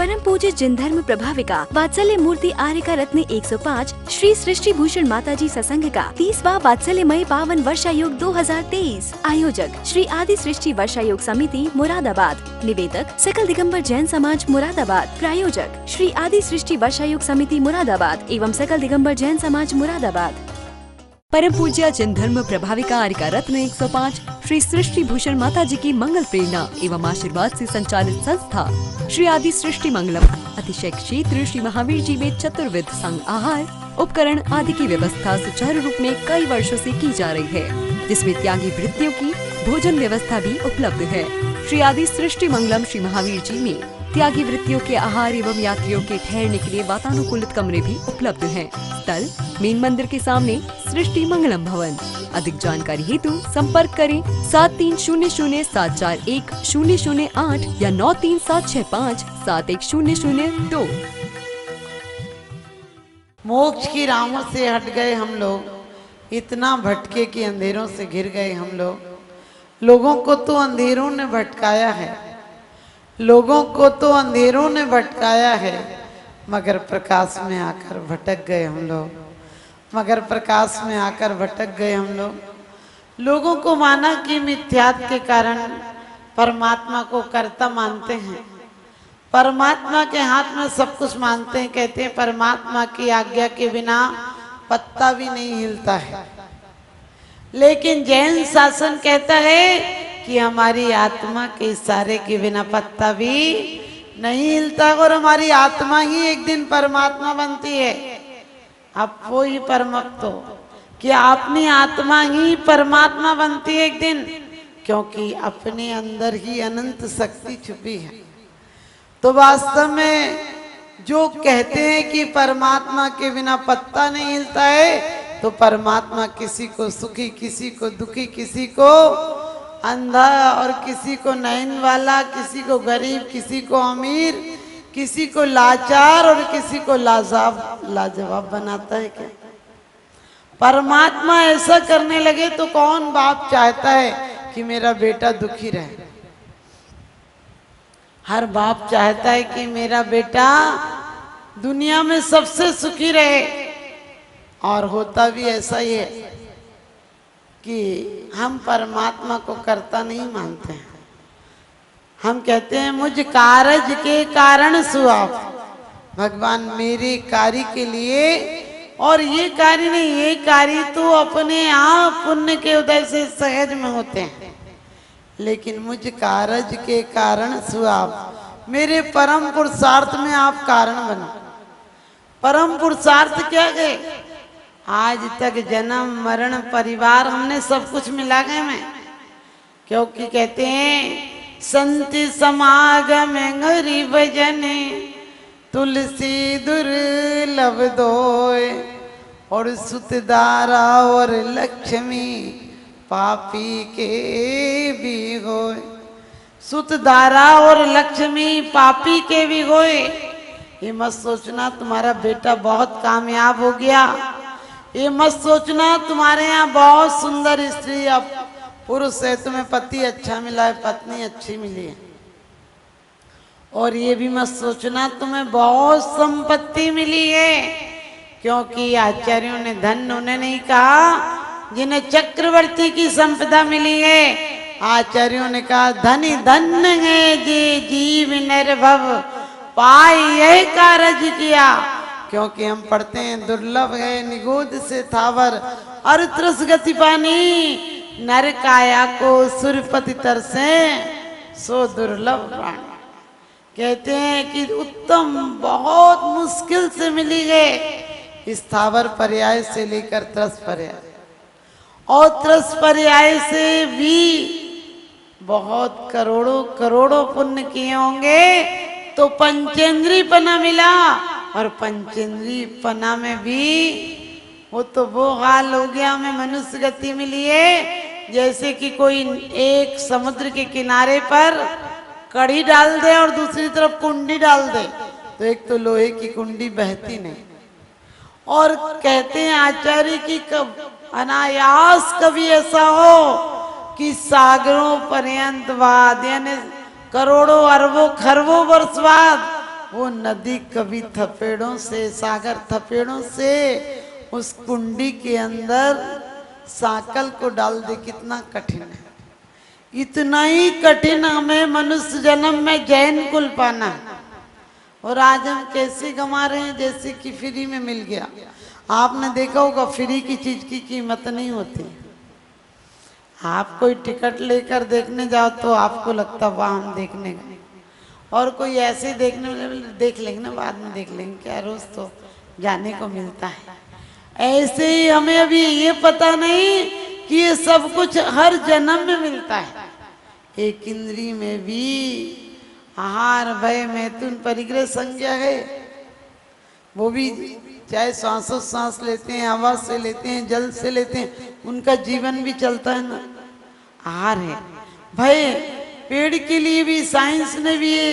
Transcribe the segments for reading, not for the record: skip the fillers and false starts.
परम पूज्य जिन धर्म प्रभाविका वात्सल्य मूर्ति आर्यका रत्न 105 श्री सृष्टि भूषण माताजी सत्संग का 30वां वात्सल्यमय पावन वर्षा योग 2023। आयोजक श्री आदि सृष्टि वर्षा योग समिति मुरादाबाद। निवेदक सकल दिगंबर जैन समाज मुरादाबाद। प्रायोजक श्री आदि सृष्टि वर्षा योग समिति मुरादाबाद एवं सकल दिगंबर जैन समाज मुरादाबाद। परम पूज्य जिन धर्म प्रभाविका आर्यका रत्न 105 श्री सृष्टि भूषण माता जी की मंगल प्रेरणा एवं आशीर्वाद से संचालित संस्था श्री आदि सृष्टि मंगलम अतिशय क्षेत्र श्री महावीर जी में चतुर्विध संघ आहार उपकरण आदि की व्यवस्था सुचारू रूप में कई वर्षों से की जा रही है, जिसमें त्यागी वृत्तियों की भोजन व्यवस्था भी उपलब्ध है। श्री आदि सृष्टि मंगलम श्री महावीर जी में त्यागी वृत्तियों के आहार एवं यात्रियों के ठहरने के लिए वातानुकूलित कमरे भी उपलब्ध हैं। स्थल मेन मंदिर के सामने सृष्टि मंगलम भवन। अधिक जानकारी हेतु संपर्क करें 7300741008 या 9376571002। मोक्ष की राहों से हट गए हम लोग, इतना भटके कि अंधेरों से घिर गए हम लोग। लोगों को तो अंधेरों ने भटकाया है, लोगों को तो अंधेरों ने भटकाया है, मगर प्रकाश में आकर भटक गए हम लोग, मगर प्रकाश में आकर भटक गए हम लोग। लोगों को माना कि मिथ्यात्व के कारण परमात्मा को कर्ता मानते हैं, परमात्मा के हाथ में सब कुछ मानते हैं। कहते हैं परमात्मा की आज्ञा के बिना पत्ता भी नहीं हिलता है। लेकिन जैन शासन कहता है कि हमारी आत्मा के इशारे के बिना पत्ता भी नहीं हिलता और हमारी आत्मा ही एक दिन परमात्मा बनती है। अब वो ही परमत्व कि अपनी आत्मा ही परमात्मा बनती है एक दिन, क्योंकि अपने अंदर ही अनंत शक्ति छुपी है। तो वास्तव में जो कहते हैं कि परमात्मा के बिना पत्ता नहीं हिलता है, तो परमात्मा किसी को सुखी, किसी को दुखी, किसी को अंधा और किसी को नयन वाला, किसी को गरीब, किसी को अमीर, किसी को लाचार और किसी को लाजवाब बनाता है। क्या परमात्मा ऐसा करने लगे तो कौन बाप चाहता है कि मेरा बेटा दुखी रहे? हर बाप चाहता है कि मेरा बेटा दुनिया में सबसे सुखी रहे। और होता भी ऐसा ही है कि हम परमात्मा को कर्ता नहीं मानते हैं। हम कहते हैं मुझ कारज के कारण सुआप, भगवान मेरे कार्य के लिए, और ये कार्य नहीं, ये कार्य तो अपने आप पुण्य के उदय से सहज में होते हैं। लेकिन मुझ कारज के कारण सुआप, मेरे परम पुरुषार्थ में आप कारण बनो। परम पुरुषार्थ क्या गए? आज तक जन्म मरण परिवार हमने सब कुछ मिला गए में, क्योंकि कहते हैं संति समागम गरीब जने तुलसी दुर्लभ दोय, और सुतदारा और लक्ष्मी पापी के भी होय। सुतदारा और लक्ष्मी पापी के भी होय। ये मत सोचना तुम्हारा बेटा बहुत कामयाब हो गया, ये मत सोचना तुम्हारे यहाँ बहुत सुंदर स्त्री अब पुरुष है, तुम्हें पति अच्छा मिला है, पत्नी अच्छी मिली है। और ये भी मत सोचना तुम्हें बहुत संपत्ति मिली है, क्योंकि आचार्यों ने धन उन्हें नहीं कहा जिन्हें चक्रवर्ती की संपदा मिली है। आचार्यों ने कहा धनी धन्य है जे जीव निर्भव पाई यह कारज किया। क्योंकि हम पढ़ते हैं दुर्लभ है निगोद से थावर अरुत्रस गति पानी, नर काया को सुरपति तरसे सो दुर्लभ प्राण। कहते हैं कि उत्तम बहुत मुश्किल से मिली है, स्थावर पर्याय से लेकर त्रस पर्याय, और त्रस पर्याय से भी बहुत करोड़ों करोड़ों पुण्य किए होंगे तो पंचेंद्री पना मिला। और पंचेंद्री पना में भी वो तो वो हाल हो गया, हमें मनुष्य गति मिली है जैसे कि कोई एक समुद्र के किनारे पर कड़ी डाल दे और दूसरी तरफ कुंडी डाल दे, तो एक तो लोहे की कुंडी बहती नहीं। और कहते हैं आचार्य की अनायास कभी ऐसा हो कि सागरों पर्यंत बाद, यानी करोड़ों अरबों खरबों वर्ष बाद वो नदी कभी थपेड़ों से, सागर थपेड़ों से उस कुंडी के अंदर साकल को डाल दे। कितना कठिन है, इतना ही कठिन हमें मनुष्य जन्म में जैन कुल पाना है। और आज हम कैसे गंवा रहे हैं, जैसे कि फ्री में मिल गया। आपने देखा होगा फ्री की चीज की कीमत नहीं होती। आप कोई टिकट लेकर देखने जाओ तो आपको लगता वाह हम देखने गए, और कोई ऐसे देखने देख लेंगे ना, बाद में देख लेंगे, क्या रोज तो जाने को मिलता है। ऐसे ही हमें अभी ये पता नहीं कि ये सब कुछ हर जन्म में मिलता है। एक इंद्री में भी आहार भय मैथुन परिग्रह संज्ञा है। वो भी चाहे सांसों सांस लेते हैं, हवा से लेते हैं, जल से लेते हैं, उनका जीवन भी चलता है ना, आहार है। भय पेड़ के लिए भी साइंस ने भी ये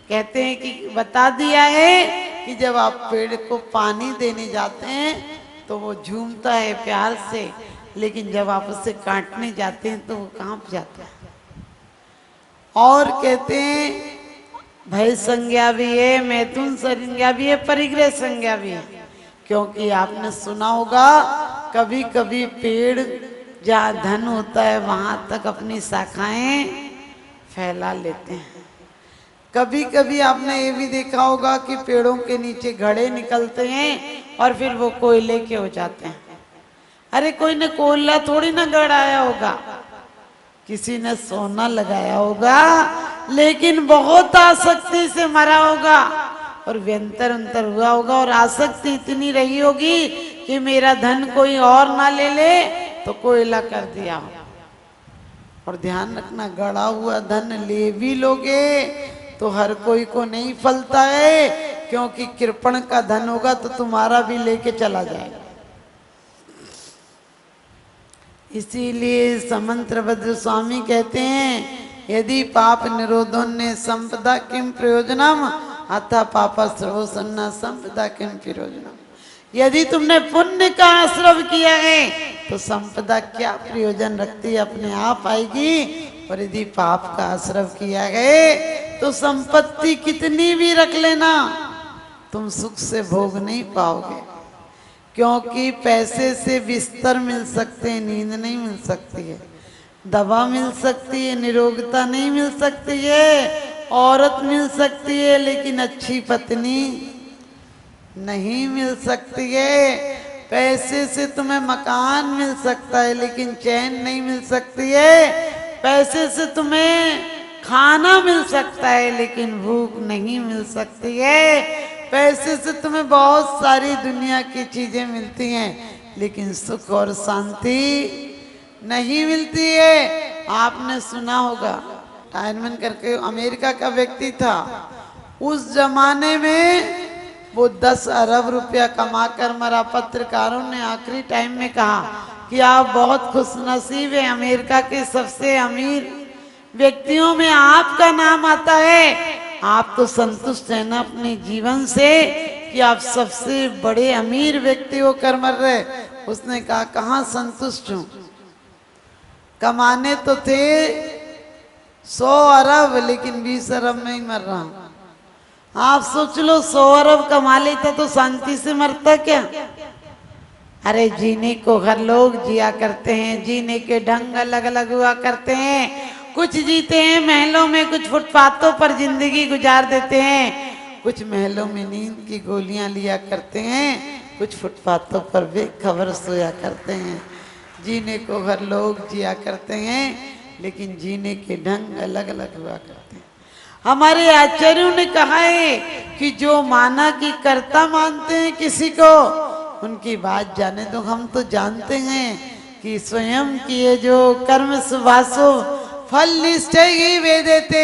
कहते हैं कि बता दिया है कि जब आप पेड़ को पानी देने जाते हैं तो वो झूमता है प्यार से, लेकिन जब आप उसे काटने जाते हैं तो वो कांप जाता है। और कहते हैं भय संज्ञा भी है, मैथुन संज्ञा भी है, परिग्रह संज्ञा भी है। क्योंकि आपने सुना होगा कभी कभी पेड़ जहाँ धन होता है वहां तक अपनी शाखाएं फैला लेते हैं। कभी कभी आपने ये भी देखा होगा कि पेड़ों के नीचे घड़े निकलते हैं और फिर वो कोयले के हो जाते हैं। अरे कोई ने कोयला थोड़ी ना गड़ाया होगा, किसी ने सोना लगाया होगा, लेकिन बहुत आसक्ति से मरा होगा और व्यंतर अंतर हुआ होगा, और आसक्ति इतनी रही होगी कि मेरा धन कोई और ना ले ले तो कोयला कर दिया हो। और ध्यान रखना, गड़ा हुआ धन ले भी लोगे तो हर कोई को नहीं फलता है, क्योंकि कृपण का धन होगा तो तुम्हारा भी लेके चला जाएगा। इसीलिए समंत्रभद्र स्वामी कहते हैं यदि पाप निरोधोन्ने संपदा किम प्रयोजनम अतः पापा सर्वसन्ना संपदा किम प्रयोजनम। यदि तुमने पुण्य का आश्रव किया है तो संपदा क्या प्रयोजन रखती है, अपने आप आएगी। और यदि पाप का आश्रव किया है तो संपत्ति कितनी भी रख लेना, तुम सुख से भोग नहीं पाओगे। क्योंकि पैसे से बिस्तर मिल सकते हैं, नींद नहीं मिल सकती है। दवा मिल सकती है, निरोगता नहीं मिल सकती है। औरत मिल सकती है, लेकिन अच्छी पत्नी नहीं मिल सकती है। पैसे से तुम्हें मकान मिल सकता है, लेकिन चैन नहीं मिल सकती है। पैसे से तुम्हें खाना मिल सकता है, लेकिन भूख नहीं मिल सकती है। पैसे से तुम्हें बहुत सारी दुनिया की चीजें मिलती हैं, लेकिन सुख और शांति नहीं मिलती है। आपने सुना होगा, टाइनमैन करके अमेरिका का व्यक्ति था। उस जमाने में वो 10 अरब रुपया कमाकर मरा। पत्रकारों ने आखिरी टाइम में कहा कि आप बहुत खुशनसीब हैं, अमेरिका के सबसे अमीर व्यक्तियों में आपका नाम आता है। आप तो संतुष्ट हैं ना अपने जीवन से कि आप सबसे बड़े अमीर व्यक्ति होकर मर रहे। उसने कहा कहाँ संतुष्ट हूं, कमाने तो थे 100 अरब, लेकिन 20 अरब में ही मर रहा हूं। आप सोच लो 100 अरब कमा लेता तो शांति से मरता क्या। अरे जीने को हर लोग जिया करते हैं, जीने के ढंग अलग अलग हुआ करते हैं। कुछ जीते हैं महलों में, कुछ फुटपाथों पर जिंदगी गुजार देते हैं। कुछ महलों में नींद की गोलियां लिया करते हैं, कुछ फुटपाथों पर बेखबर सोया करते हैं। जीने को हर लोग जिया करते हैं, लेकिन जीने के ढंग अलग अलग हुआ करते हैं। हमारे आचार्यों ने कहा है कि जो माना कि कर्ता मानते हैं किसी को, उनकी बात जाने दो। हम तो जानते हैं कि स्वयं किए जो कर्म सुभासो फल निश्चय ही वे देते।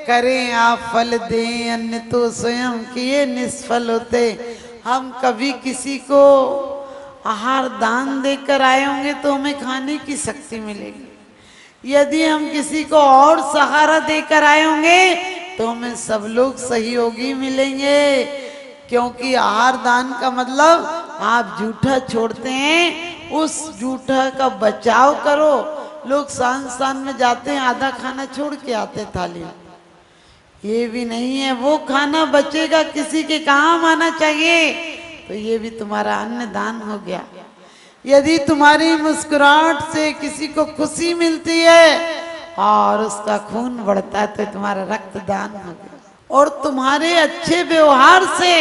करें आप फल दें, अन्य तो स्वयं किए निष्फल होते। हम कभी किसी को आहार दान देकर आए होंगे तो हमें खाने की शक्ति मिलेगी। यदि हम किसी को और सहारा देकर आए होंगे तो हमें सब लोग सहयोगी मिलेंगे। क्योंकि आहार दान का मतलब आप जूठा छोड़ते हैं, उस जूठा का बचाव करो। लोग सांस में जाते हैं, आधा खाना छोड़ के आते थाली में। ये भी नहीं है, वो खाना बचेगा किसी के काम आना चाहिए, तो ये भी तुम्हारा अन्न दान हो गया। यदि तुम्हारी मुस्कुराहट से किसी को खुशी मिलती है और उसका खून बढ़ता है तो तुम्हारा रक्तदान हो गया। और तुम्हारे अच्छे व्यवहार से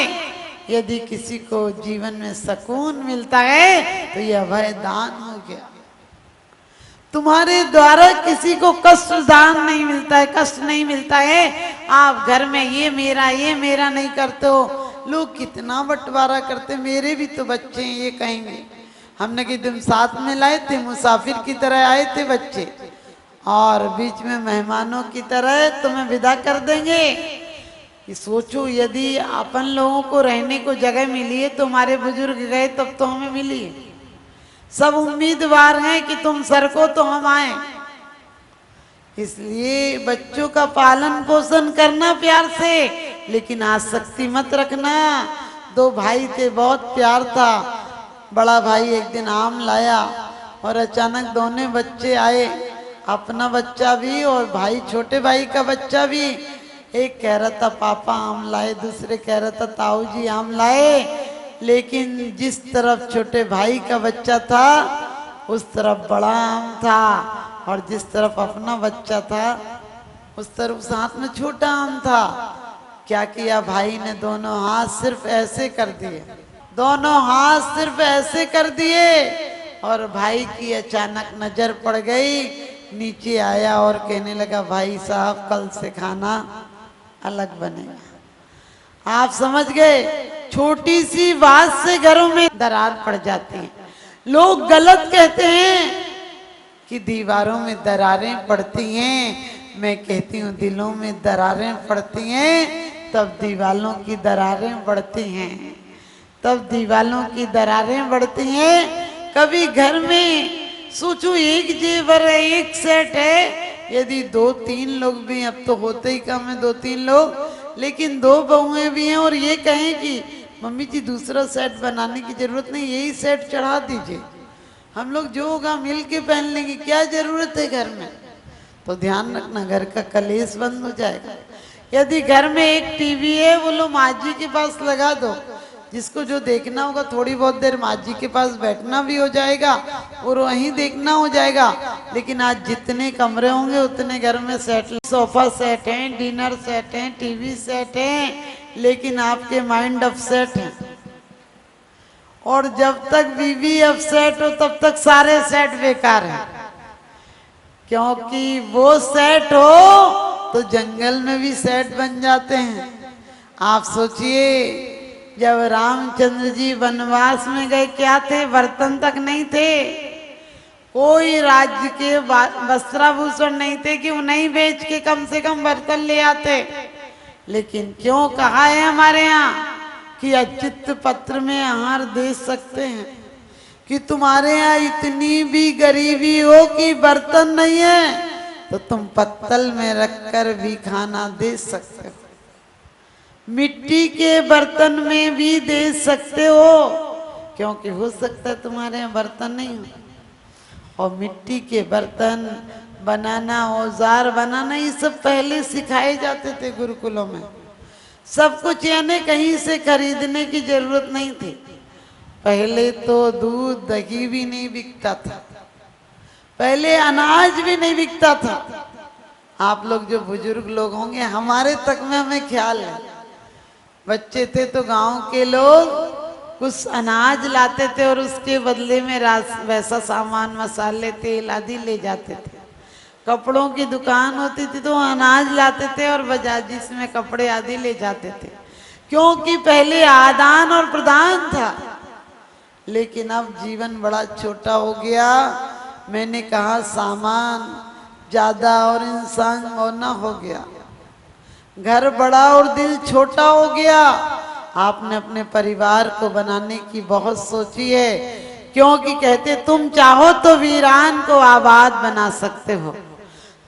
यदि किसी को जीवन में सुकून मिलता है तो यह अभय दान हो गया। तुम्हारे द्वारा किसी को कष्ट दान नहीं मिलता है, कष्ट नहीं मिलता है। आप घर में ये मेरा नहीं करते हो, लोग कितना बंटवारा करते, मेरे भी तो बच्चे हैं ये कहेंगे। हमने कि तुम साथ में लाए थे, मुसाफिर की तरह आए थे बच्चे, और बीच में मेहमानों की तरह तुम्हें विदा कर देंगे। कि सोचो यदि अपन लोगों को रहने को जगह मिली है तो हमारे बुजुर्ग गए तब तो हमें मिली है। सब उम्मीदवार हैं कि तुम सरको तो हम आए। इसलिए बच्चों का पालन पोषण करना प्यार से, लेकिन आसक्ति मत रखना। दो भाई थे, बहुत प्यार था। बड़ा भाई एक दिन आम लाया और अचानक दोनों बच्चे आए, अपना बच्चा भी और भाई छोटे भाई का बच्चा भी। एक कह रहा था पापा आम लाए, दूसरे कह रहा था ताऊ जी आम लाए। लेकिन जिस तरफ छोटे भाई का बच्चा था उस तरफ बड़ा आम था, और जिस तरफ अपना बच्चा था उस तरफ उस हाथ में छोटा आम था। क्या किया भाई ने, दोनों हाथ सिर्फ ऐसे कर दिए, दोनों हाथ सिर्फ ऐसे कर दिए, और भाई की अचानक नजर पड़ गई। नीचे आया और कहने लगा भाई साहब कल से खाना अलग बनेगा। आप समझ गए, छोटी सी बात से घरों में दरार पड़ जाती है। लोग गलत कहते हैं कि दीवारों में दरारें पड़ती हैं, मैं कहती हूँ दिलों में दरारें पड़ती हैं तब दीवारों की दरारें बढ़ती हैं, तब दीवारों की दरारें बढ़ती हैं। कभी घर में सोचो एक जेवर है, एक सेट है, यदि 2-3 लोग भी, अब तो होते ही कम है 2-3 लोग, लेकिन 2 बहुएं भी हैं और ये कहें कि मम्मी जी दूसरा सेट बनाने की जरूरत नहीं, यही सेट चढ़ा दीजिए, हम लोग जो होगा मिल के पहन लेंगे, क्या जरूरत है घर में। तो ध्यान रखना घर का कलेश बंद हो जाएगा। यदि घर में एक टीवी है, बोलो माँ जी के पास लगा दो, जिसको जो देखना होगा थोड़ी बहुत देर माँ जी के पास बैठना भी हो जाएगा और वहीं देखना हो जाएगा। लेकिन आज जितने कमरे होंगे उतने घर में सेट, सोफा सेट हैं, डिनर सेट हैं, टीवी सेट हैं, लेकिन आपके माइंड अपसेट है। और जब तक बीवी अपसेट हो तब तक सारे सेट बेकार हैं, क्योंकि वो सेट हो तो जंगल में भी सेट बन जाते हैं। आप सोचिए जब रामचंद्र जी वनवास में गए क्या थे, बर्तन तक नहीं थे, कोई राज्य के वस्त्राभूषण नहीं थे कि उन्हें बेच के कम से कम बर्तन ले आते। लेकिन क्यों कहा है हमारे यहाँ कि अचित पत्र में आहार दे सकते हैं, कि तुम्हारे यहाँ इतनी भी गरीबी हो कि बर्तन नहीं है तो तुम पत्तल में रखकर भी खाना दे सकते हो, मिट्टी के बर्तन में भी दे सकते हो, क्योंकि हो सकता है तुम्हारे यहाँ बर्तन नहीं हो। और मिट्टी के बर्तन बनाना, औजार बनाना, ये सब पहले सिखाए जाते थे गुरुकुलों में। सब कुछ यानी कहीं से खरीदने की जरूरत नहीं थी। पहले तो दूध दही भी नहीं बिकता था, पहले अनाज भी नहीं बिकता था। आप लोग जो बुजुर्ग लोग होंगे, हमारे तक में हमें ख्याल है, बच्चे थे तो गांव के लोग कुछ अनाज लाते थे और उसके बदले में वैसा सामान, मसाले, तेल आदि ले जाते थे। कपड़ों की दुकान होती थी तो अनाज लाते थे और बजाजी में कपड़े आदि ले जाते थे, क्योंकि पहले आदान और प्रदान था। लेकिन अब जीवन बड़ा छोटा हो गया। मैंने कहा सामान ज्यादा और इंसान होना हो गया, घर बड़ा और दिल छोटा हो गया। आपने अपने परिवार को बनाने की बहुत सोची है, क्योंकि कहते तुम चाहो तो वीरान को आबाद बना सकते हो,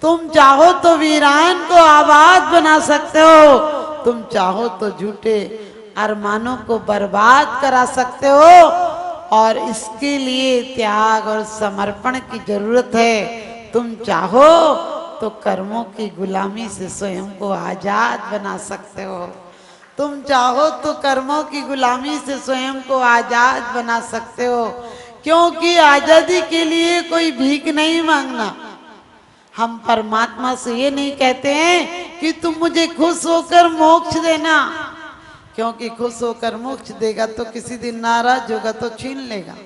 तुम चाहो तो वीरान को आबाद बना सकते हो, तुम चाहो तो झूठे अरमानों को बर्बाद करा सकते हो। और इसके लिए त्याग और समर्पण की जरूरत है। तुम चाहो तो कर्मों की गुलामी से स्वयं को आजाद बना सकते हो। तुम चाहो तो कर्मों की गुलामी से स्वयं को आजाद बना सकते हो, क्योंकि आजादी के लिए कोई भीख नहीं मांगना। हम परमात्मा से ये नहीं कहते हैं कि तुम मुझे खुश होकर मोक्ष देना, क्योंकि खुश होकर मोक्ष देगा तो किसी दिन नाराज होगा तो छीन लेगा।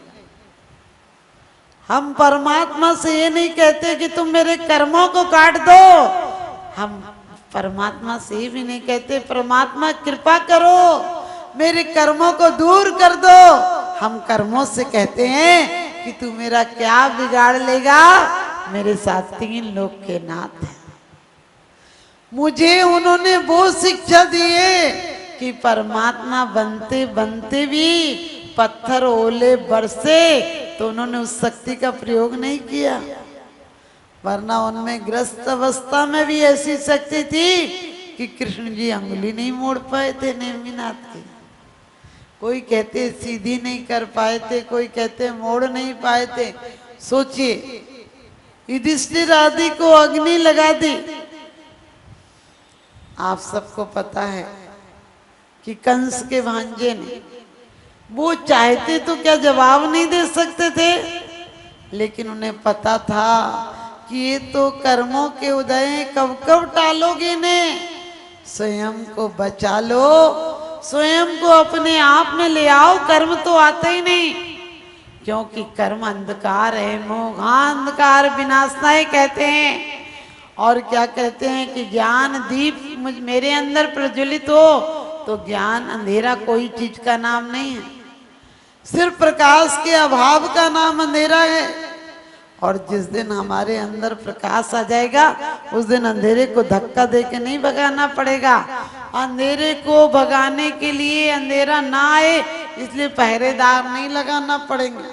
हम परमात्मा से ये नहीं कहते कि तुम मेरे कर्मों को काट दो। हम परमात्मा से ये भी नहीं कहते परमात्मा कृपा करो मेरे कर्मों को दूर कर दो। हम कर्मों से कहते हैं कि तू मेरा क्या बिगाड़ लेगा, मेरे साथ 3 लोक के नाथ हैं। मुझे उन्होंने वो शिक्षा दी है कि परमात्मा बनते बनते भी पत्थर ओले बरसे तो उन्होंने उस शक्ति का प्रयोग नहीं किया, वरना उनमें ग्रस्त अवस्था में भी ऐसी शक्ति थी कि कृष्ण जी अंगुली नहीं मोड़ पाए थे नेमिनाथ की। कोई कहते सीधी नहीं कर पाए थे, कोई कहते मोड़ नहीं पाए थे। सोचिए, युधिष्ठिर आदि को अग्नि लगा दी। आप सबको पता है कि कंस के भांजे ने, वो चाहते तो क्या जवाब नहीं दे सकते थे, लेकिन उन्हें पता था कि ये तो कर्मों के उदय हैं, कब कब टालोगे इन्हें, स्वयं को बचा लो, स्वयं को अपने आप में ले आओ। कर्म तो आते ही नहीं, क्योंकि कर्म अंधकार है, मोहांधकार विनाशनाय कहते हैं। और क्या कहते हैं कि ज्ञान दीप मेरे अंदर प्रज्वलित हो तो ज्ञान अंधेरा कोई चीज का नाम नहीं है, सिर्फ प्रकाश के अभाव का नाम अंधेरा है। और जिस दिन हमारे अंदर प्रकाश आ जाएगा उस दिन अंधेरे को धक्का देके नहीं भगाना पड़ेगा। अंधेरे को भगाने के लिए अंधेरा ना आए इसलिए पहरेदार नहीं लगाना पड़ेंगे।